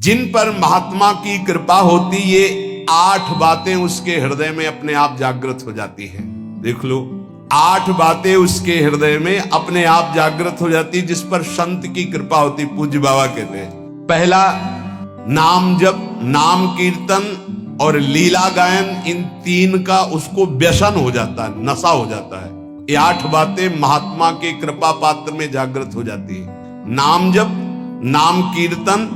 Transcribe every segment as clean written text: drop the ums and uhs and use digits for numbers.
जिन पर महात्मा की कृपा होती, ये 8 बातें उसके हृदय में अपने आप जागृत हो जाती हैं। देख लो, 8 बातें उसके हृदय में अपने आप जागृत हो जाती, जिस पर संत की कृपा होती। पूज्य बाबा कहते हैं, पहला नाम जप, नाम कीर्तन और लीला गायन, इन 3 का उसको व्यसन हो जाता है, नशा हो जाता है। ये 8 बातें महात्मा के कृपा पात्र में जागृत हो जाती है। नाम जप, नाम कीर्तन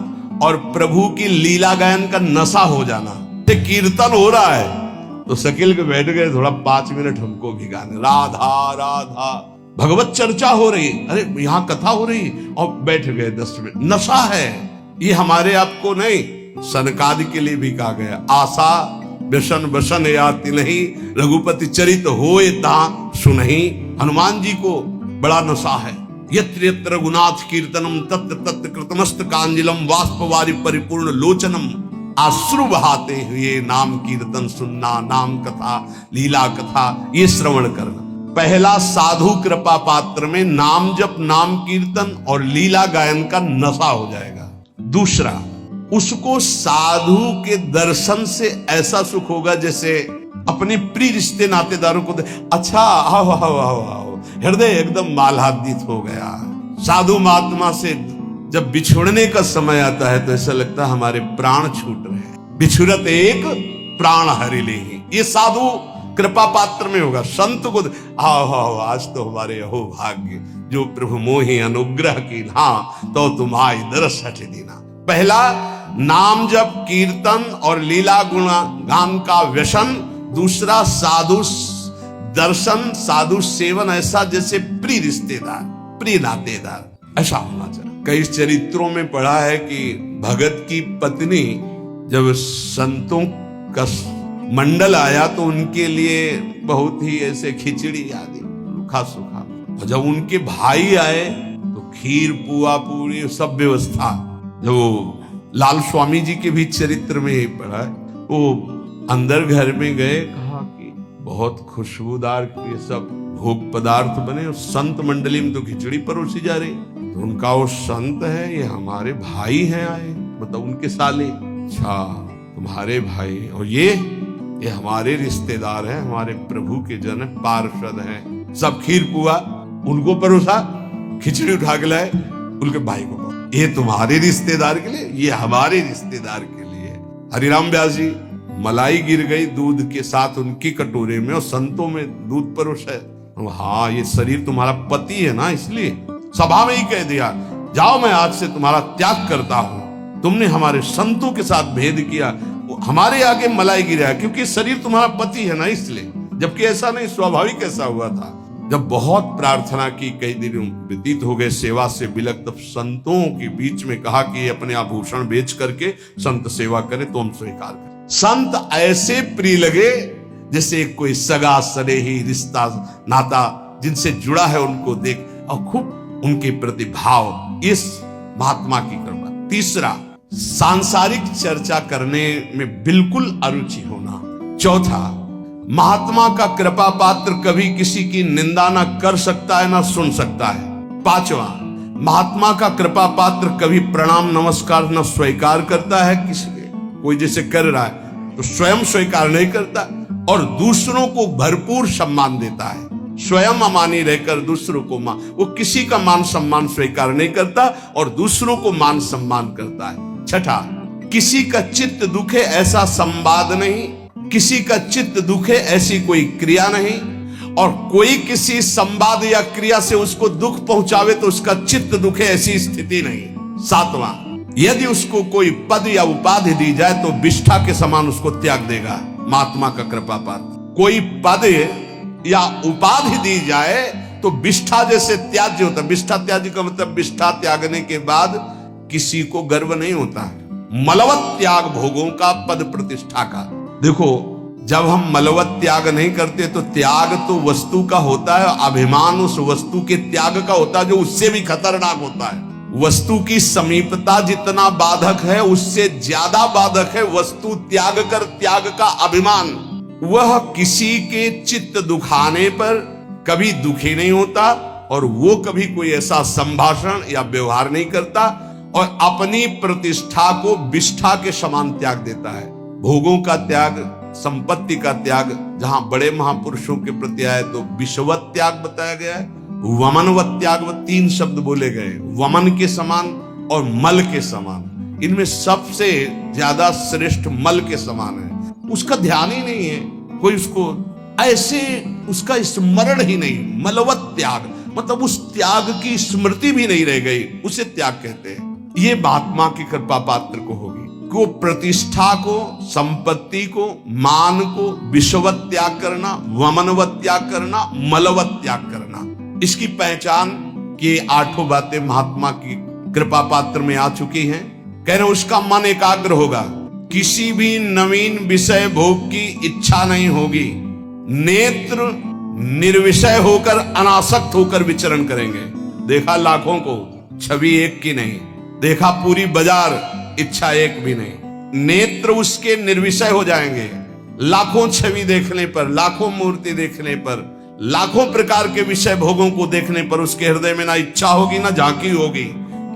और प्रभु की लीला गायन का नशा हो जाना। ये कीर्तन हो रहा है तो शकील के बैठ गए, थोड़ा 5 मिनट हमको भी गाने, राधा राधा, भगवत चर्चा हो रही, अरे यहाँ कथा हो रही और बैठ गए 10 मिनट। नशा है ये, हमारे आपको नहीं, सनकादि के लिए भी कहा गया, आशा व्यसन वसन याति नहीं, रघुपति चरित होए ता सुनहि। हनुमान जी को बड़ा नशा है। यत्र यत्र रघुनाथ कीर्तनम तत्र तत्र कृतमस्त कांजलम वाष्पवारि परिपूर्ण लोचनम। आश्रु बहाते हुए नाम कीर्तन सुनना, नाम कथा, लीला कथा ये श्रवण करना। पहला, साधु कृपा पात्र में नाम जप, नाम कीर्तन और लीला गायन का नशा हो जाएगा। दूसरा, उसको साधु के दर्शन से ऐसा सुख होगा जैसे अपने प्रिय रिश्ते नातेदारों को अच्छा आओ आओ आओ आओ, हृदय एकदम आह्लादित हो गया। साधु महात्मा से जब बिछुड़ने का समय आता है तो ऐसा लगता है हमारे प्राण छूट रहे हैं। बिछुरत एक प्राण हरि लेहि, ये साधु कृपा पात्र में होगा। संत को आओ आओ, आज तो हमारे अहो भाग्य, जो प्रभु मोहि अनुग्रह की ना तो तुम्हारी दरस हट देना। पहला, नाम जप कीर्तन और लीला गुण गान का व्यसन। दूसरा, साधु दर्शन, साधु सेवन, ऐसा जैसे प्रिय रिश्तेदार, प्रिय नातेदार, ऐसा होना चाहिए। कई चरित्रों में पढ़ा है कि भगत की पत्नी जब संतों का मंडल आया तो उनके लिए बहुत ही ऐसे खिचड़ी आदि सूखा सूखा, और जब उनके भाई आए तो खीर पुआ पूरी सब व्यवस्था। जो लाल स्वामी जी के भी चरित्र में ही पढ़ा है, वो अंदर घर में गए, कहा कि बहुत खुशबूदार ये सब भोग पदार्थ बने, और संत मंडली में तो खिचड़ी परोसी जा रही। तो उनका वो संत है, ये हमारे भाई हैं आए, मतलब उनके साले। अच्छा, तुम्हारे भाई, और ये हमारे रिश्तेदार हैं, हमारे प्रभु के जन पार्षद हैं। सब खीर पुआ उनको परोसा, खिचड़ी उठा के लाए उनके भाई को, ये तुम्हारे रिश्तेदार के लिए, ये हमारे रिश्तेदार के लिए। हरिराम व्यास जी, मलाई गिर गई दूध के साथ उनकी कटोरे में और संतों में दूध परोसा है। हाँ, ये शरीर तुम्हारा पति है ना, इसलिए सभा में ही कह दिया, जाओ मैं आज से तुम्हारा त्याग करता हूं। तुमने हमारे संतों के साथ भेद किया, हमारे आगे मलाई गिरा, क्योंकि शरीर तुम्हारा पति है ना, इसलिए। जबकि ऐसा नहीं, स्वाभाविक ऐसा हुआ था। जब बहुत प्रार्थना की, कई दिन व्यतीत हो गए सेवा से विलक्त, तब संतों के बीच में कहा कि अपने आभूषण बेच करके संत सेवा करे तो हम स्वीकार करें। संत ऐसे प्रिय लगे जैसे कोई सगा सनेही रिश्ता नाता जिनसे जुड़ा है, उनको देख और खूब उनके प्रति भाव, इस महात्मा की कृपा। तीसरा, सांसारिक चर्चा करने में बिल्कुल अरुचि होना। चौथा, महात्मा का कृपा पात्र कभी किसी की निंदा न कर सकता है, न सुन सकता है। पांचवा, महात्मा का कृपा पात्र कभी प्रणाम नमस्कार न स्वीकार करता है किसी के, कोई जैसे कर रहा है तो स्वयं स्वीकार नहीं करता, और दूसरों को भरपूर सम्मान देता है। स्वयं अमानी रहकर दूसरों को वो किसी का मान सम्मान स्वीकार नहीं करता और दूसरों को मान सम्मान करता है। छठा, किसी का चित्त दुखे ऐसा संवाद नहीं, किसी का चित्त दुखे ऐसी कोई क्रिया नहीं, और कोई किसी संवाद या क्रिया से उसको दुख पहुंचावे तो उसका चित्त दुखे ऐसी स्थिति नहीं। सातवां, यदि उसको कोई पद या उपाधि दी जाए तो विष्ठा के समान उसको त्याग देगा। महात्मा का कृपा पात्र, कोई पद या उपाधि दी जाए तो विष्ठा जैसे त्याज्य होता है। विष्ठा त्याज्य का मतलब विष्ठा त्यागने के बाद किसी को गर्व नहीं होता है। मलवत त्याग भोगों का, पद प्रतिष्ठा का। देखो, जब हम मलवत त्याग नहीं करते तो त्याग तो वस्तु का होता है, अभिमान उस वस्तु के त्याग का होता है जो उससे भी खतरनाक होता है। वस्तु की समीपता जितना बाधक है उससे ज्यादा बाधक है वस्तु त्याग कर त्याग का अभिमान। वह किसी के चित्त दुखाने पर कभी दुखी नहीं होता और वो कभी कोई ऐसा संभाषण या व्यवहार नहीं करता और अपनी प्रतिष्ठा को विष्ठा के समान त्याग देता है। भोगों का त्याग, संपत्ति का त्याग, जहां बड़े महापुरुषों के प्रति आए तो विषवत त्याग बताया गया है, वमनवत त्याग, 3 शब्द बोले गए, वमन के समान और मल के समान। इनमें सबसे ज्यादा श्रेष्ठ मल के समान है। उसका ध्यान ही नहीं है, कोई उसको ऐसे, उसका स्मरण ही नहीं। मलवत त्याग मतलब उस त्याग की स्मृति भी नहीं रह गई, उसे त्याग कहते हैं। ये महात्मा की कृपा पात्र को होगी को प्रतिष्ठा को, संपत्ति को, मान को विषवत त्याग करना, वमनवत त्याग करना, मलवत त्याग करना। इसकी पहचान की 8 बातें महात्मा की कृपा पात्र में आ चुकी हैं। कह रहे उसका मन एकाग्र होगा, किसी भी नवीन विषय भोग की इच्छा नहीं होगी, नेत्र निर्विषय होकर अनासक्त होकर विचरण करेंगे। देखा लाखों को, छवि एक की नहीं, देखा पूरी बाजार, इच्छा एक भी नहीं। नेत्र उसके निर्विषय हो जाएंगे। लाखों छवि देखने पर, लाखों मूर्ति देखने पर, लाखों प्रकार के विषय भोगों को देखने पर उसके हृदय में ना इच्छा होगी ना झांकी होगी।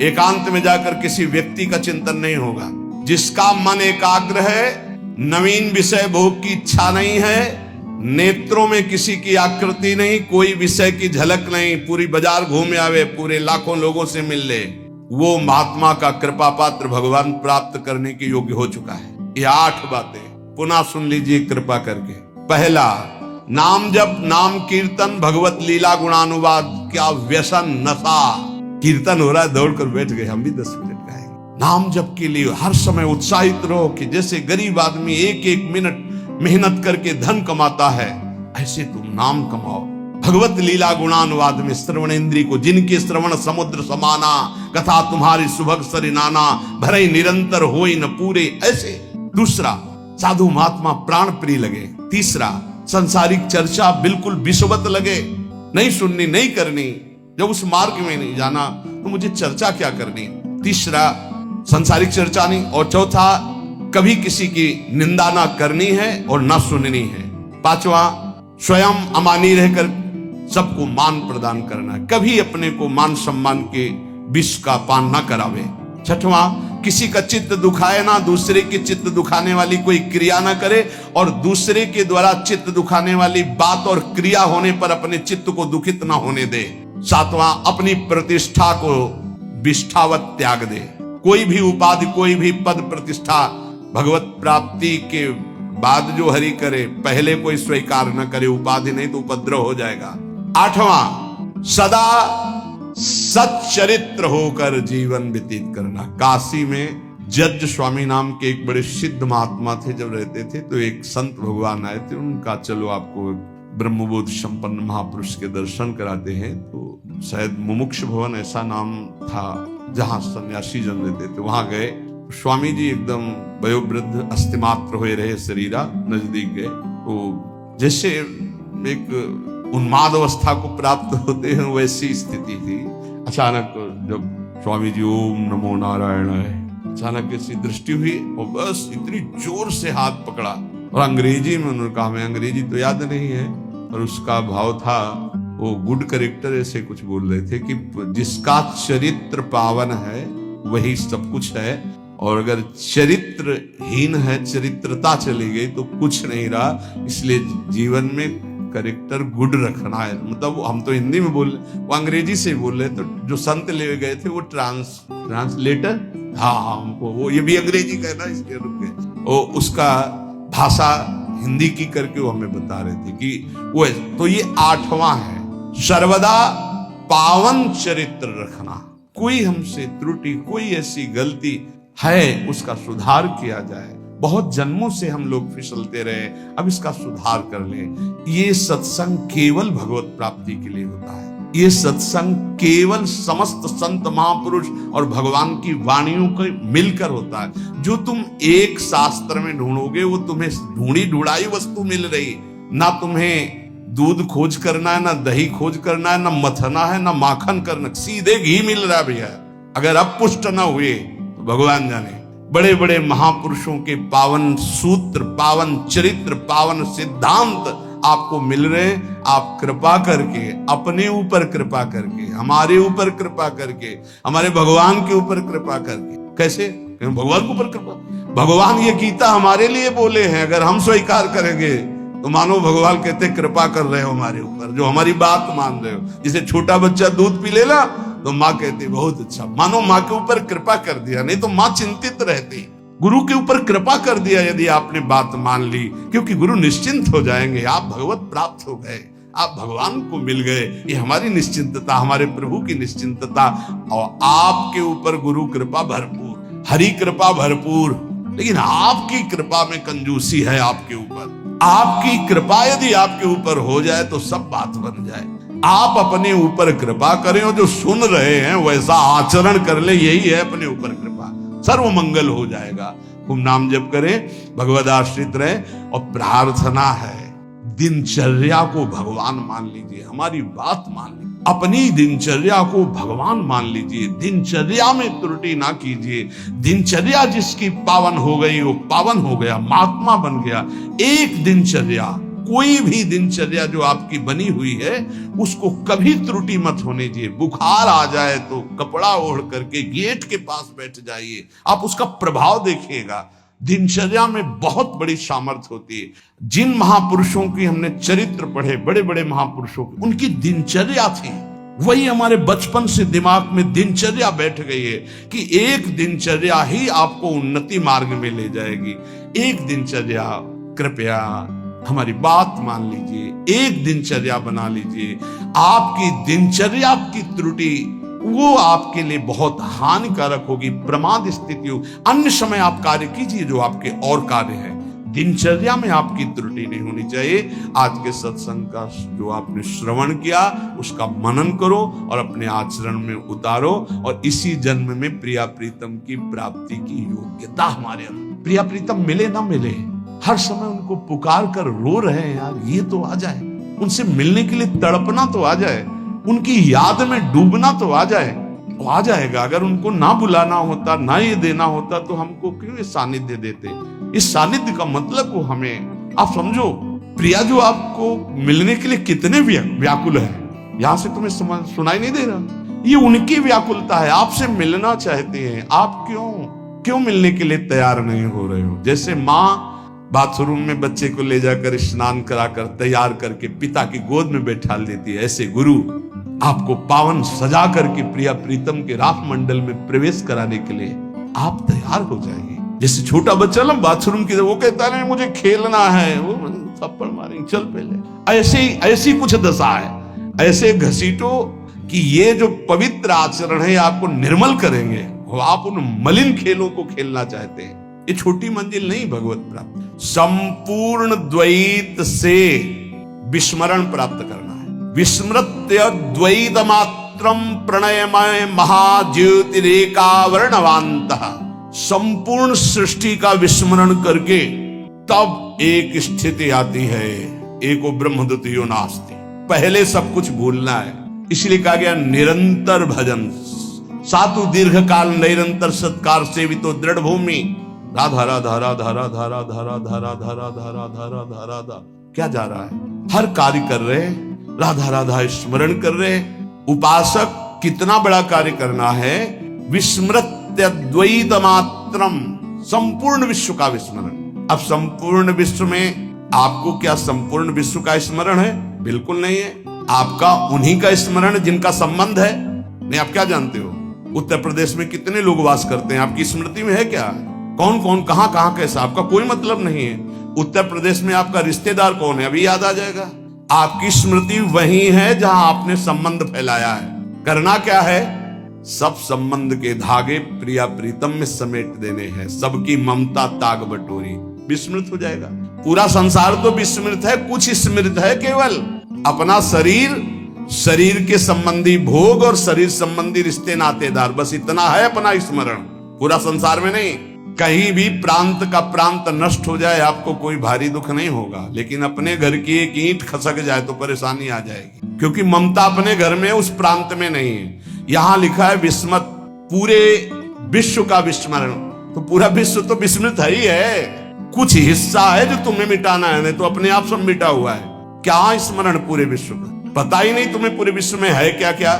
एकांत में जाकर किसी व्यक्ति का चिंतन नहीं होगा। जिसका मन एकाग्र है, नवीन विषय भोग की इच्छा नहीं है, नेत्रों में किसी की आकृति नहीं, कोई विषय की झलक नहीं, पूरी बाजार घूम आवे, पूरे लाखों लोगों से मिल ले, वो महात्मा का कृपा पात्र भगवान प्राप्त करने के योग्य हो चुका है। ये 8 बातें पुनः सुन लीजिए कृपा करके। पहला, नाम जप, नाम कीर्तन, भगवत लीला गुणानुवाद। क्या व्यसन, नशा। कीर्तन हो रहा है, दौड़ कर बैठ गए, हम भी 10 मिनट गाएंगे। नाम जप के लिए हर समय उत्साहित रहो कि जैसे गरीब आदमी 1-1 मिनट मेहनत करके धन कमाता है, ऐसे तुम नाम कमाओ। भगवत लीला गुणानुवाद में श्रवण इंद्री को, जिनके श्रवण समुद्र समाना, कथा तुम्हारी सुभग सरिनाना, भरे निरंतर होई न पूरे, ऐसे। दूसरा, साधु महात्मा प्राण प्रिय लगे। तीसरा, संसारिक चर्चा बिल्कुल विषवत लगे, नहीं सुननी नहीं करनी। जब उस मार्ग में नहीं जाना तो मुझे चर्चा क्या करनी। तीसरा, संसारिक चर्चा नहीं। और चौथा, कभी किसी की निंदा ना करनी है और ना सुननी है। पांचवा, स्वयं अमानी रहकर सबको मान प्रदान करना है, कभी अपने को मान सम्मान के विष का पान ना करावे। छठवां, किसी का चित्त दुखाए ना, दूसरे के चित्त दुखाने वाली कोई क्रिया ना करे, और दूसरे के द्वारा चित्त दुखाने वाली बात और क्रिया होने पर अपने चित्त को दुखित ना होने दे। सातवां, अपनी प्रतिष्ठा को विष्ठावत त्याग दे। कोई भी उपाधि, कोई भी पद प्रतिष्ठा भगवत प्राप्ति के बाद जो हरि करे, पहले कोई स्वीकार न करे। उपाधि नहीं तो उपद्रव हो जाएगा। 8वां, सदा सच्चरित्र होकर जीवन व्यतीत करना। काशी में जज स्वामी नाम के एक बड़े सिद्ध महात्मा थे, जब रहते थे तो एक संत भगवान आए थे उनका, चलो आपको ब्रह्मबोध संपन्न महापुरुष के दर्शन कराते हैं। तो शायद मुमुक्ष भवन ऐसा नाम था जहां सन्यासी जन रहते थे, वहां गए। स्वामी जी एकदम वयोवृद्ध, अस्थिमात्र हुए रहे शरीरा, नजदीक गए तो जैसे एक उन्माद अवस्था को प्राप्त होते हैं वैसी स्थिति थी। अचानक जब स्वामी जी ओम नमो नारायण है, अचानक ऐसी दृष्टि हुई और बस इतनी जोर से हाथ पकड़ा और अंग्रेजी में उन्होंने कहा, मैं अंग्रेजी तो याद नहीं है, और उसका भाव था, वो गुड करेक्टर ऐसे कुछ बोल रहे थे कि जिसका चरित्र पावन है वही सब कुछ है, और अगर चरित्रहीन है, चरित्रता चली गई तो कुछ नहीं रहा। इसलिए जीवन में करेक्टर गुड रखना है। मतलब हम तो हिंदी में बोल, वो अंग्रेजी से बोल रहे, तो जो संत ले गए थे वो ट्रांसलेटर, हाँ हमको वो ये भी अंग्रेजी कहना, इसलिए रुक गए। वो उसका भाषा हिंदी की करके वो हमें बता रहे थे कि वो, तो ये 8वां है, सर्वदा पावन चरित्र रखना। कोई हमसे त्रुटि, कोई ऐसी गलती है उसका सुधार किया जाए। बहुत जन्मों से हम लोग फिसलते रहे, अब इसका सुधार कर ले। ये सत्संग केवल भगवत प्राप्ति के लिए होता है। ये सत्संग केवल समस्त संत महापुरुष और भगवान की वाणियों के मिलकर होता है। जो तुम एक शास्त्र में ढूंढोगे वो तुम्हें ढूंढी ढूंढाई वस्तु मिल रही। ना तुम्हें दूध खोज करना है, ना दही खोज करना है, ना मथना है, ना माखन करना, सीधे घी मिल रहा है भैया। अगर अब पुष्ट ना हुए तो भगवान जाने। बड़े बड़े महापुरुषों के पावन सूत्र, पावन चरित्र, पावन सिद्धांत आपको मिल रहे हैं। आप कृपा करके, अपने ऊपर कृपा करके, हमारे ऊपर कृपा करके, हमारे भगवान के ऊपर कृपा करके। कैसे? भगवान के ऊपर कृपा। भगवान ये गीता हमारे लिए बोले हैं, अगर हम स्वीकार करेंगे तो मानो भगवान कहते कृपा कर रहे हो हमारे ऊपर, जो हमारी बात मान रहे हो। जैसे छोटा बच्चा दूध पी लेना तो माँ कहती बहुत अच्छा, मानो माँ के ऊपर कृपा कर दिया, नहीं तो माँ चिंतित रहती। गुरु के ऊपर कृपा कर दिया यदि आपने बात मान ली, क्योंकि गुरु निश्चिंत हो जाएंगे। आप भगवत प्राप्त हो गए, आप भगवान को मिल गए। ये हमारी निश्चिंतता, हमारे प्रभु की निश्चिंतता। और आपके ऊपर गुरु कृपा भरपूर, हरि कृपा भरपूर, लेकिन आपकी कृपा में कंजूसी है आपके ऊपर। आपकी कृपा यदि आपके ऊपर हो जाए तो सब बात बन जाए। आप अपने ऊपर कृपा करें और जो सुन रहे हैं वैसा आचरण कर ले, यही है अपने ऊपर कृपा। सर्व मंगल हो जाएगा। खूब नाम जप करें, भगवद आश्रित रहे। और प्रार्थना है, दिनचर्या को भगवान मान लीजिए, हमारी बात मान लीजिए, अपनी दिनचर्या को भगवान मान लीजिए। दिनचर्या में त्रुटि ना कीजिए। दिनचर्या जिसकी पावन हो गई वो पावन हो गया, महात्मा बन गया। एक दिनचर्या, कोई भी दिनचर्या जो आपकी बनी हुई है उसको कभी त्रुटि मत होने दीजिए। बुखार आ जाए तो कपड़ा ओढ़ करके गेट के पास बैठ जाइए, आप उसका प्रभाव देखिएगा। दिनचर्या में बहुत बड़ी सामर्थ्य होती है। जिन महापुरुषों की हमने चरित्र पढ़े, बड़े बड़े महापुरुषों की, उनकी दिनचर्या थी, वही हमारे बचपन से दिमाग में दिनचर्या बैठ गई है कि एक दिनचर्या ही आपको उन्नति मार्ग में ले जाएगी। एक दिनचर्या, कृपया हमारी बात मान लीजिए, एक दिनचर्या बना लीजिए। आपकी दिनचर्या की त्रुटि वो आपके लिए बहुत हानिकारक होगी, प्रमाद स्थिति हो। अन्य समय आप कार्य कीजिए जो आपके और कार्य है, दिनचर्या में आपकी त्रुटि नहीं होनी चाहिए। आज के सत्संग का जो आपने श्रवण किया उसका मनन करो और अपने आचरण में उतारो, और इसी जन्म में प्रिया प्रीतम की प्राप्ति की योग्यता हमारे अंदर। प्रिया प्रीतम मिले ना मिले, हर समय उनको पुकार कर रो रहे हैं यार, ये तो आ जाए। उनसे मिलने के लिए तड़पना तो आ जाए, उनकी याद में डूबना तो आ जाए। वो आ जाएगा। अगर उनको ना बुलाना होता, ना ये देना होता तो हमको क्यों ये सानिध्य देते। इस सानिध्य का मतलब को हमें आप समझो। प्रिया जो आपको मिलने के लिए कितने व्याकुल है, यहां से तुम्हें सुनाई नहीं दे रहा, ये उनकी व्याकुलता है, आपसे मिलना चाहते हैं। आप क्यों मिलने के लिए तैयार नहीं हो रहे हो। जैसे माँ बाथरूम में बच्चे को ले जाकर स्नान कराकर तैयार करके पिता की गोद में बैठा देती है, ऐसे गुरु आपको पावन सजा करके प्रिया प्रीतम के राख मंडल में प्रवेश कराने के लिए आप तैयार हो जाएंगे। जैसे छोटा बच्चा ना बाथरूम की, वो कहता है मुझे खेलना है, वो थप्पड़ मारेंगे, चल पहले। ऐसी कुछ दशा है। ऐसे घसीटो कि ये जो पवित्र आचरण है आपको निर्मल करेंगे। आप उन मलिन खेलों को खेलना चाहते हैं, ये छोटी मंजिल नहीं भगवत प्राप्त। संपूर्ण द्वैत से विस्मरण प्राप्त करना है। विस्मृत्य द्वैत मात्रम प्रणयमय महाज्योतिरेका वर्णवान्तः। संपूर्ण सृष्टि का विस्मरण करके तब एक स्थिति आती है, एको ब्रह्मद्वितीयो नास्ति। पहले सब कुछ भूलना है। इसलिए कहा गया निरंतर भजन सातु दीर्घ काल निरंतर सत्कार सेवितो दृढ़ भूमि। राधा राधा राधा राधा राधा राधा राधा राधा राधा राधा राधा। क्या जा रहा है? हर कार्य कर रहे हैं, राधा राधा स्मरण कर रहे हैं। उपासक कितना बड़ा कार्य करना है। विस्मृत्य द्वैत मात्रम, संपूर्ण विश्व का विस्मरण। अब संपूर्ण विश्व में आपको क्या संपूर्ण विश्व का स्मरण है? बिल्कुल नहीं है। आपका उन्हीं का स्मरण जिनका संबंध है। नहीं, आप क्या जानते हो उत्तर प्रदेश में कितने लोग वास करते हैं? आपकी स्मृति में है क्या? कौन कौन कहां कहां कैसा, आपका कोई मतलब नहीं है। उत्तर प्रदेश में आपका रिश्तेदार कौन है अभी याद आ जाएगा। आपकी स्मृति वही है जहां आपने संबंध फैलाया है। करना क्या है? सब संबंध के धागे प्रिया प्रीतम में समेट देने हैं। सबकी ममता ताग बटोरी, विस्मृत हो जाएगा। पूरा संसार तो विस्मृत है, कुछ स्मृत है केवल अपना शरीर, शरीर के संबंधी भोग और शरीर संबंधी रिश्ते नातेदार, बस इतना है अपना स्मरण। पूरा संसार में नहीं। कहीं भी प्रांत का प्रांत नष्ट हो जाए आपको कोई भारी दुख नहीं होगा, लेकिन अपने घर की एक ईंट खसक जाए तो परेशानी आ जाएगी, क्योंकि ममता अपने घर में उस प्रांत में नहीं है। यहां लिखा है विस्मत, पूरे विश्व का विस्मरण। तो पूरा विश्व तो विस्मृत है ही है, कुछ हिस्सा है जो तुम्हें मिटाना है, नहीं तो अपने आप सब मिटा हुआ है। क्या स्मरण पूरे विश्व का? पता ही नहीं तुम्हें पूरे विश्व में है क्या क्या?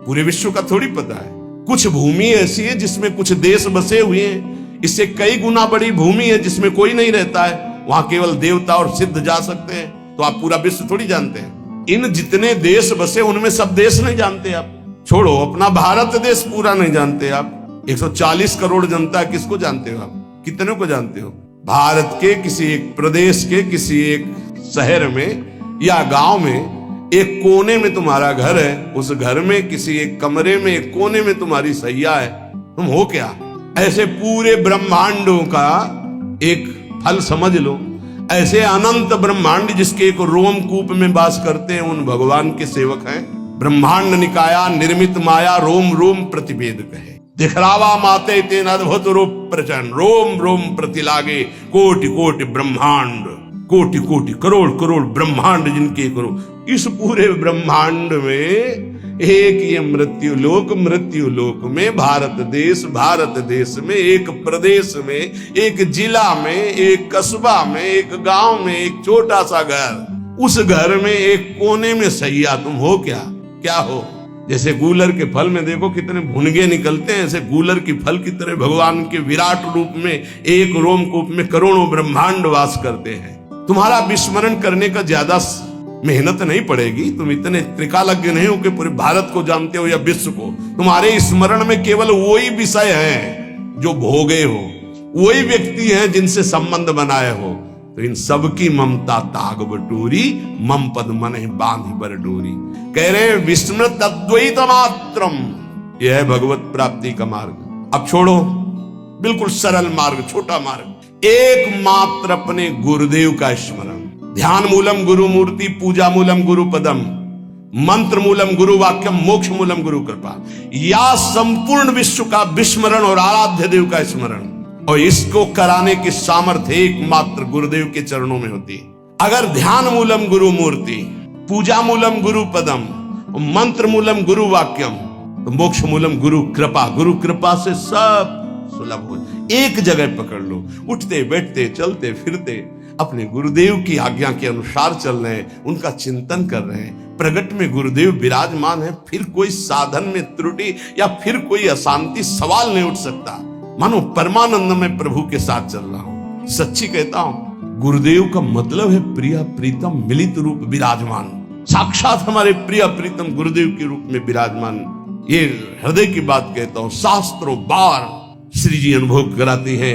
पूरे विश्व का थोड़ी पता है। कुछ भूमि ऐसी है जिसमें कुछ देश बसे हुए हैं, इससे कई गुना बड़ी भूमि है जिसमें कोई नहीं रहता है, वहां केवल देवता और सिद्ध जा सकते हैं। तो आप पूरा विश्व थोड़ी जानते हैं। इन जितने देश बसे उनमें सब देश नहीं जानते आप। छोड़ो, अपना भारत देश पूरा नहीं जानते आप। 140 करोड़ जनता किसको जानते हो आप? कितने को जानते हो? भारत के किसी एक प्रदेश के किसी एक शहर में या गांव में एक कोने में तुम्हारा घर है, उस घर में किसी एक कमरे में एक कोने में तुम्हारी सैया है, तुम हो क्या? ऐसे पूरे ब्रह्मांडों का एक फल समझ लो। ऐसे अनंत ब्रह्मांड जिसके एक रोमकूप में वास करते हैं, उन भगवान के सेवक हैं। ब्रह्मांड निकाया निर्मित माया रोम रोम प्रतिवेद कहे, दिखलावा माते तेन अद्भुत रूप प्रचंड, रोम रोम प्रतिलागे कोटि कोटि ब्रह्मांड, कोटि कोटि करोड़ करोड़ ब्रह्मांड जिनके करो। इस पूरे ब्रह्मांड में एक ये मृत्यु लोक में भारत देश में एक प्रदेश में, एक जिला में, एक कस्बा में, एक गांव में एक छोटा सा घर, उस घर में एक कोने में सैया, तुम हो क्या? क्या हो? जैसे गूलर के फल में देखो कितने भुनगे निकलते हैं, ऐसे गूलर की फल की तरह भगवान के विराट रूप में एक रोमकूप में करोड़ों ब्रह्मांड वास करते हैं। तुम्हारा विस्मरण करने का ज्यादा मेहनत नहीं पड़ेगी। तुम इतने त्रिकालज्ञ नहीं हो कि पूरे भारत को जानते हो या विश्व को। तुम्हारे स्मरण में केवल वही विषय है जो भोगे हो, वही व्यक्ति हैं जिनसे संबंध बनाए हो। तो इन सबकी ममता ताग बटोरी, मम पद मन बांधी बर डोरी। कह रहे विस्मृत अद्वैत मात्रम, यह है भगवत प्राप्ति का मार्ग। अब छोड़ो, बिल्कुल सरल मार्ग, छोटा मार्ग, एकमात्र अपने गुरुदेव का स्मरण। ध्यान मूलम गुरु मूर्ति, पूजा मूलम गुरु पदम, मंत्र मूलम गुरु वाक्यम, मोक्ष मूलम गुरु कृपा। या संपूर्ण विश्व का विस्मरण और आराध्य देव का स्मरण, और इसको कराने की सामर्थ्य एकमात्र गुरुदेव के चरणों में होती है। अगर ध्यान मूलम गुरु मूर्ति, पूजा मूलम गुरु पदम, मंत्र मूलम गुरु वाक्यम, तो मोक्ष मूलम गुरु कृपा। गुरु कृपा से सब सुलभ हो। एक जगह पकड़ लो, उठते बैठते चलते फिरते अपने गुरुदेव की आज्ञा के अनुसार चल रहे हैं, उनका चिंतन कर रहे हैं। प्रगट में गुरुदेव विराजमान है, फिर कोई साधन में त्रुटि या फिर कोई अशांति सवाल नहीं उठ सकता। मानो परमानंद में प्रभु के साथ चल रहा हूं। सच्ची कहता हूं, गुरुदेव का मतलब है प्रिय प्रीतम मिलित रूप विराजमान। साक्षात हमारे प्रिय प्रीतम गुरुदेव के रूप में विराजमान। ये हृदय की बात कहता हूं। शास्त्रों बार श्री जी अनुभव कराती है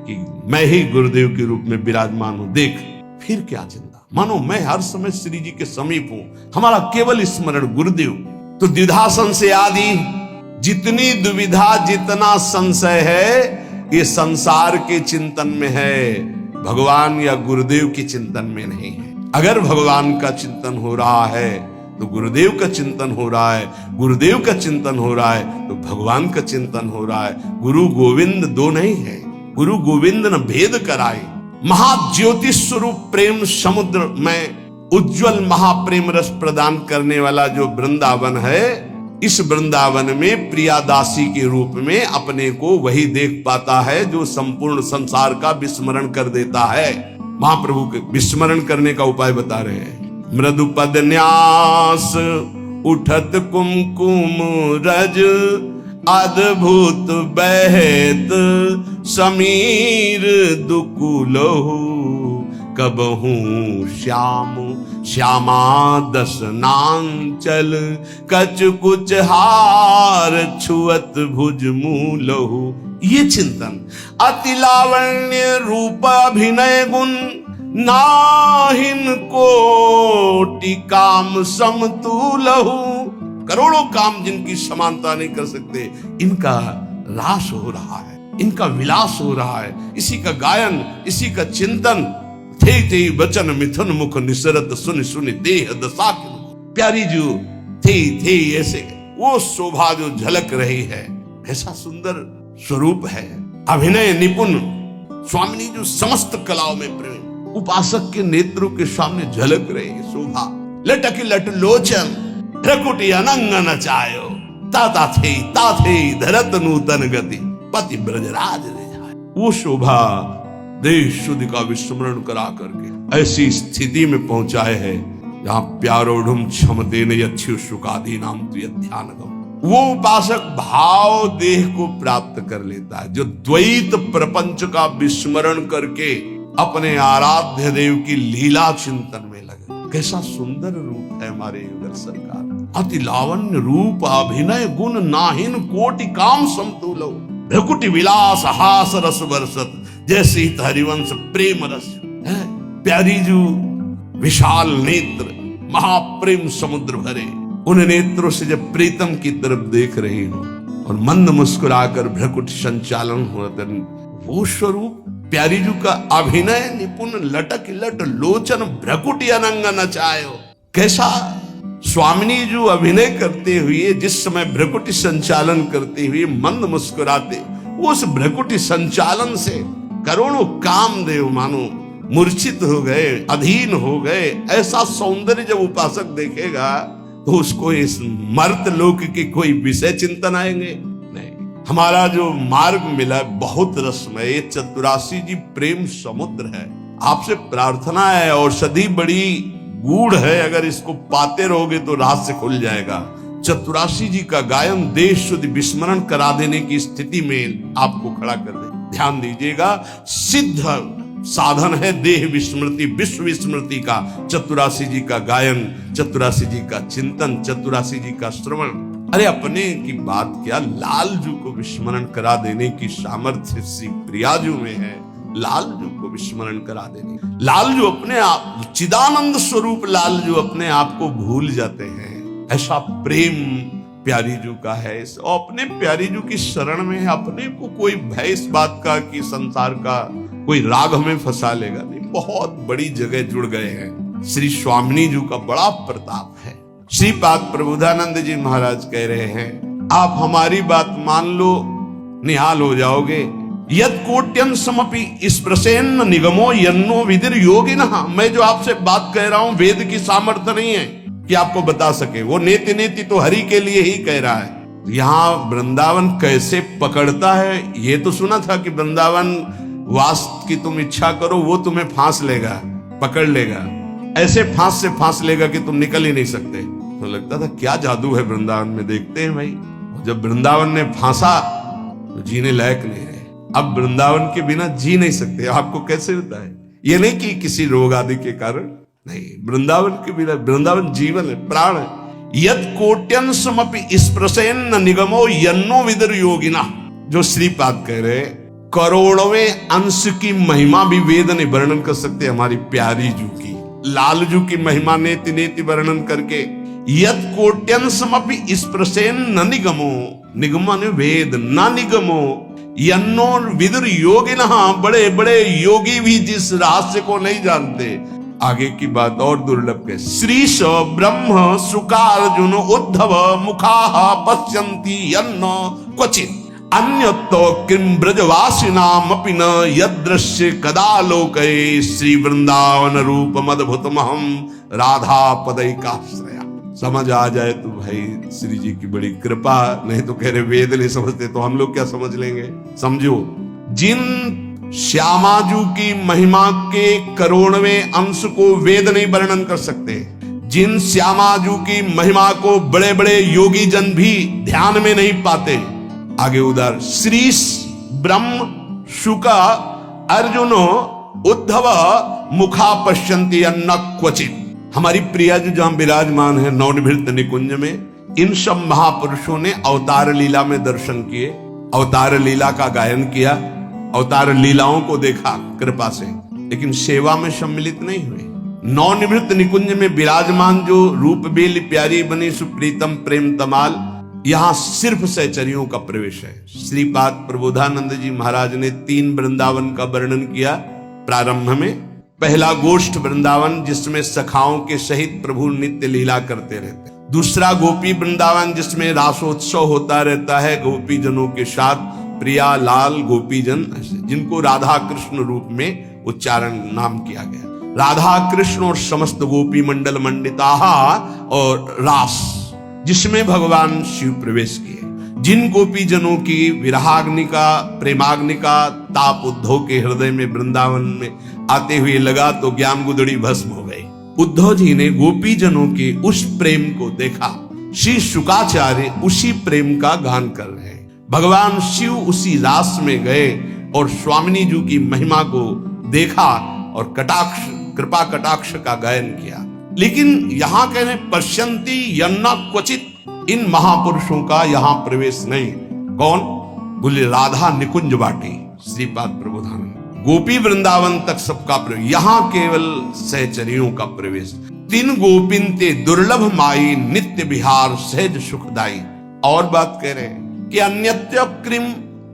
कि मैं ही गुरुदेव के रूप में विराजमान हूं। देख, फिर क्या चिंता, मानो मैं हर समय श्री जी के समीप हूं। हमारा केवल स्मरण गुरुदेव। तो द्विधा संशय आदि, जितनी दुविधा जितना संशय है ये संसार के चिंतन में है, भगवान या गुरुदेव के चिंतन में नहीं है। अगर भगवान का चिंतन हो रहा है तो गुरुदेव का चिंतन हो रहा है, गुरुदेव का चिंतन हो रहा है तो भगवान का चिंतन हो रहा है। गुरु गोविंद दो नहीं है, गुरु गोविंद न भेद कराए। महाज्योति स्वरूप प्रेम समुद्र में उज्जवल महाप्रेम रस प्रदान करने वाला जो वृंदावन है, इस वृंदावन में प्रियादासी के रूप में अपने को वही देख पाता है जो संपूर्ण संसार का विस्मरण कर देता है। महाप्रभु के विस्मरण करने का उपाय बता रहे हैं। मृदु पद न्यास उठत कुमकुम रज, अद्भुत बहत समीर दुकुलहु, कबहू श्याम श्यामा दसनांचल, कच कुच हार छुअत भुज मूलहु। ये चिंतन, अति लावण्य रूप अभिनय गुण, नाहिन कोटि काम समतुलहु। करोड़ों काम जिनकी समानता नहीं कर सकते, इनका रास हो रहा है, इनका विलास हो रहा है। इसी का गायन, इसी का चिंतन। थे थे वचन मिथुन मुख निसरत, सुन सुन देह दशा। प्यारी जो थे ऐसे वो शोभा जो झलक रही है, ऐसा सुंदर स्वरूप है। अभिनय निपुण स्वामिनी जो समस्त कलाओं में प्रेम, उपासक के नेत्रों के सामने झलक रही है शोभा। लटक लट लोचन रकुटी अनंग नचायो, ता थे धरत नूतन गति, पति ब्रजराज रे जाए। वो शोभा देश शुद्ध का विस्मरण करा करके ऐसी स्थिति में पहुंचाए है जहां प्यारोढ़ क्षमते न यच्छु सुखादि नाम ध्यानगम, वो उपासक भाव देह को प्राप्त कर लेता है जो द्वैत प्रपंच का विस्मरण करके अपने आराध्य देव की लीला चिंतन में लगे। कैसा सुंदर रूप है हमारे युगल सरकार, अति लावण्य रूप अभिनय गुण नाहिन कोटि काम समतुलो, भ्रकुटि विलास हास रस बरसत, जैसे हरिवंश प्रेम रस है। प्यारी जो विशाल नेत्र महाप्रेम समुद्र भरे, उन नेत्रों से जब प्रीतम की तरफ देख रही हो और मंद मुस्कुराकर भ्रकुट संचालन हो, वो स्वरूप प्यारी जू का अभिनय निपुण लटक लट लोचन भ्रकुटी अनंग नचायो। कैसा स्वामिनी जो अभिनय करते हुए जिस समय भ्रकुटी संचालन करते हुए मंद मुस्कुराते, उस भ्रकुटी संचालन से करोड़ों कामदेव मानो मूर्छित हो गए, अधीन हो गए। ऐसा सौंदर्य जब उपासक देखेगा तो उसको इस मर्त लोक की कोई विषय चिंतन आएंगे नहीं। हमारा जो मार्ग मिला बहुत रसमय, 84 जी प्रेम समुद्र है। आपसे प्रार्थना है, औषधि बड़ी गूढ़ है, अगर इसको पाते रहोगे तो रहस्य खुल जाएगा। 84 जी का गायन देश शुद्ध विस्मरण करा देने की स्थिति में आपको खड़ा कर दे। ध्यान दीजिएगा, सिद्ध साधन है देह विस्मृति विश्व विस्मृति का 84 जी का गायन, 84 जी का चिंतन, 84 जी का श्रवण। अरे अपने की बात क्या, लालजू को विस्मरण करा देने की सामर्थ्य श्री प्रियाजू में है। लालजू को विस्मरण करा देने, लालजू अपने आप चिदानंद स्वरूप, लालजू अपने आप को भूल जाते हैं। ऐसा प्रेम प्यारी जू का है। और अपने प्यारी जू की शरण में है, अपने को कोई भय इस बात का कि संसार का कोई राग हमें फंसा लेगा नहीं। बहुत बड़ी जगह जुड़ गए हैं। श्री स्वामिनी जू का बड़ा प्रताप है। श्रीपाद प्रबोधानंद जी महाराज कह रहे हैं, आप हमारी बात मान लो निहाल हो जाओगे। यद कोट्यन समपि स्पृशेन निगमो यन्नो विदिर योगिनः। मैं जो आपसे बात कह रहा हूं वेद की सामर्थ्य नहीं है कि आपको बता सके, वो नेति नेति तो हरि के लिए ही कह रहा है। यहाँ वृंदावन कैसे पकड़ता है ये तो सुना था कि वृंदावन वास की तुम इच्छा करो वो तुम्हें फांस लेगा, पकड़ लेगा, ऐसे फांस से फांस लेगा कि तुम निकल ही नहीं सकते। तो लगता था क्या जादू है वृंदावन में, देखते हैं भाई। जब वृंदावन ने फांसा तो जीने लायक नहीं रहे। अब वृंदावन के बिना जी नहीं सकते। आपको कैसे होता है, ये नहीं कि किसी रोग आदि के कारण नहीं, वृंदावन के बिना, वृंदावन जीवन है, प्राण है। यद कोट्यन समपि स्पृशेन निगमो यन्नो विदुर योगिना। जो श्रीपाद कह रहे, करोड़वें अंश की महिमा भी वेद ने वर्णन कर सकते हमारी प्यारी जू की। लालजू की महिमा नेति नेति वर्णन करके, यद कोट्यन समपि स्पृशेन न निगमो, निगमन वेद, न निगमो यन्नो विदुर योगिनः। बड़े बड़े योगी भी जिस रहस्य को नहीं जानते। आगे की बात और दुर्लभ है। श्रीश ब्रह्म सुकार्जुन उद्धव मुखा पश्यन्ति यन्न क्वचित् अन्यतो किम ब्रजवासिनामपि न यदृश्य कदा लोके। श्री वृंदावन रूप मदभुतमहम राधा पदैकाश्रया। समझ आ जाए तो भाई श्री जी की बड़ी कृपा, नहीं तो कह रहे वेद नहीं समझते तो हम लोग क्या समझ लेंगे। समझो, जिन श्यामाजू की महिमा के करोड़वें अंश को वेद नहीं वर्णन कर सकते, जिन श्यामाजू की महिमा को बड़े बड़े योगी जन भी ध्यान में नहीं पाते। आगे उधर श्रीश ब्रह्म शुका अर्जुनो उद्धव मुखा पश्यन्ति अन्न क्वचित। हमारी प्रिया जो जहां विराजमान है नवनिभृत निकुंज में, इन सब महापुरुषों ने अवतार लीला में दर्शन किए, अवतार लीला का गायन किया, अवतार लीलाओं को देखा कृपा से, लेकिन सेवा में सम्मिलित नहीं हुए। नवनिभृत निकुंज में विराजमान जो रूप बेली प्यारी बनी सुप्रीतम प्रेम तमाल, यहां सिर्फ सहचरियों का प्रवेश है। श्रीपाद प्रबोधानंद जी महाराज ने 3 वृंदावन का वर्णन किया प्रारंभ में। पहला गोष्ठ वृंदावन जिसमें सखाओं के सहित प्रभु नित्य लीला करते रहते। दूसरा गोपी वृंदावन जिसमें रासोत्सव होता रहता है गोपी जनों के साथ, प्रिया लाल गोपी जन, जिनको राधा कृष्ण रूप में उच्चारण नाम किया गया। राधा कृष्ण और समस्त गोपी मंडल मंडिता और रास जिसमें भगवान शिव प्रवेश किए। जिन गोपी जनों की विरहाग्नि का प्रेमाग्नि का ताप उद्धव के हृदय में वृंदावन में आते हुए लगा तो ज्ञान गुदड़ी भस्म हो गई। उद्धव जी ने गोपीजनों के उस प्रेम को देखा। श्री शुकाचार्य उसी प्रेम का गान कर रहे हैं। भगवान शिव उसी रास में गए और स्वामिनी जी की महिमा को देखा और कटाक्ष, कृपा कटाक्ष का गायन किया। लेकिन यहां कह रहे पश्यंती यन्ना क्वचित, इन महापुरुषों का यहां प्रवेश नहीं। कौन? बोले राधा निकुंज बाटी, श्रीपाद प्रबोधानंद, गोपी वृंदावन तक सबका प्रवेश, यहां केवल सहचरियों का प्रवेश। तीन गोपिन ते दुर्लभ माई, नित्य विहार सहज सुखदाई। और बात कह रहे हैं कि अन्यत्य क्रिम,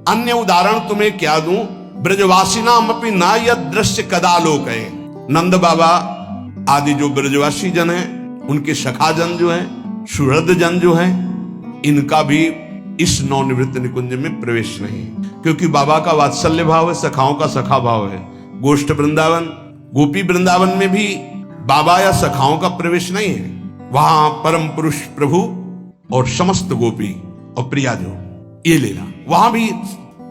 अन्य उदाहरण तुम्हें क्या दूं, ब्रजवासिनाम अपि न यद दृश्य कदा लोक है। नंद बाबा आदि जो ब्रजवासी जन हैं, उनके सखा जन जो हैं, सुहृद जन जो हैं, इनका भी इस नवनिवृत्त निकुंज में प्रवेश नहीं, क्योंकि बाबा का वात्सल्य भाव है, सखाओं का सखा भाव है। गोष्ठ वृंदावन, गोपी वृंदावन में भी बाबा या सखाओं का प्रवेश नहीं है। वहां परम पुरुष प्रभु और समस्त गोपी और प्रिया जो ये लेना, वहां भी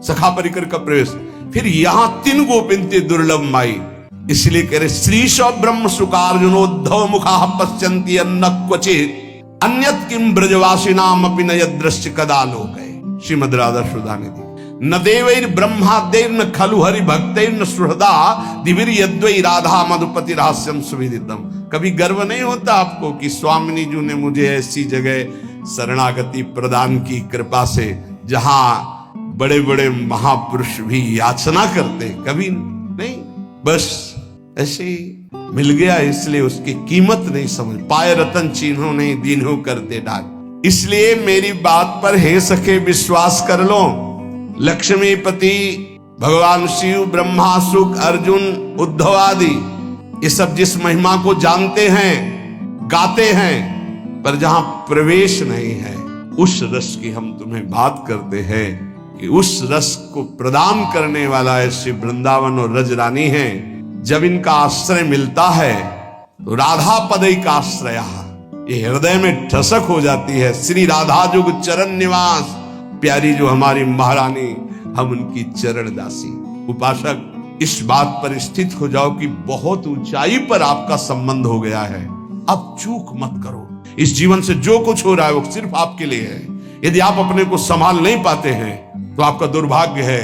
सखा परिकर का प्रवेश। फिर यहां तीन गोपिनते दुर्लभ माई, इसलिए कह रहे श्रीश ब्रह्म सुकार्जुनोद्धव मुखा पश्यन्ति अन्न क्वचित, अन्यत किम ब्रजवासिनाम अपि न यदृश्य कदा लोके। श्रीमद् राधा सुधानिधि। न देवैर ब्रह्माद्यैर न खलु हरि भक्तैर न सुहृदा, दिविर यद्वै राधा मधुपति रहस्यम सुविदितम। कभी गर्व नहीं होता आपको कि स्वामिनी जी ने मुझे ऐसी जगह शरणागति प्रदान की कृपा से, जहां बड़े बड़े महापुरुष भी याचना करते? कभी नहीं, बस ऐसे ही मिल गया, इसलिए उसकी कीमत नहीं समझ पाए। रतन चिन्हों नहीं दीन्हों करते डाक। इसलिए मेरी बात पर हे सखे विश्वास कर लो। लक्ष्मीपति, भगवान शिव, ब्रह्मा, शुक, अर्जुन, उद्धव आदि, ये सब जिस महिमा को जानते हैं, गाते हैं, पर जहां प्रवेश नहीं है, उस रस की हम तुम्हें बात करते हैं कि उस रस को प्रदान करने वाला ऐसे वृंदावन और रजरानी है। जब इनका आश्रय मिलता है तो राधा पदई का आश्रय ये हृदय में ठसक हो जाती है। श्री राधा जुग चरण निवास, प्यारी जो हमारी महारानी, हम उनकी चरण दासी। उपासक, इस बात पर स्थित हो जाओ कि बहुत ऊंचाई पर आपका संबंध हो गया है। अब चूक मत करो। इस जीवन से जो कुछ हो रहा है वो सिर्फ आपके लिए है। यदि आप अपने को संभाल नहीं पाते हैं तो आपका दुर्भाग्य है।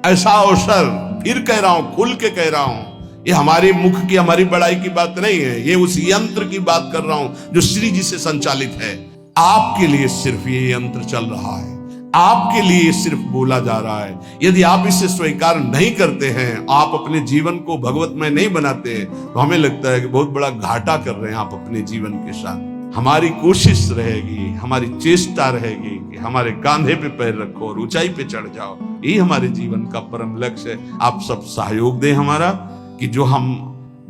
ऐसा अवसर, फिर कह रहा हूं, खुल के कह रहा हूं, ये हमारी मुख की, हमारी बड़ाई की बात नहीं है, ये उस यंत्र की बात कर रहा हूं जो श्री जी से संचालित है। आपके लिए सिर्फ ये यंत्र चल रहा है, आपके लिए सिर्फ बोला जा रहा है। यदि आप इसे स्वीकार नहीं करते हैं, आप अपने जीवन को भगवतमय नहीं बनाते, तो हमें लगता है कि बहुत बड़ा घाटा कर रहे हैं आप अपने जीवन के साथ। हमारी कोशिश रहेगी, हमारी चेष्टा रहेगी कि हमारे कांधे पे पैर रखो और ऊंचाई पे चढ़ जाओ। यही हमारे जीवन का परम लक्ष्य है। आप सब सहयोग दें हमारा, कि जो हम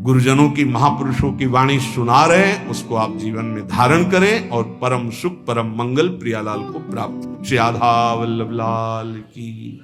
गुरुजनों की, महापुरुषों की वाणी सुना रहे हैं, उसको आप जीवन में धारण करें और परम सुख, परम मंगल प्रियालाल को प्राप्त। श्री राधा वल्लभ लाल की।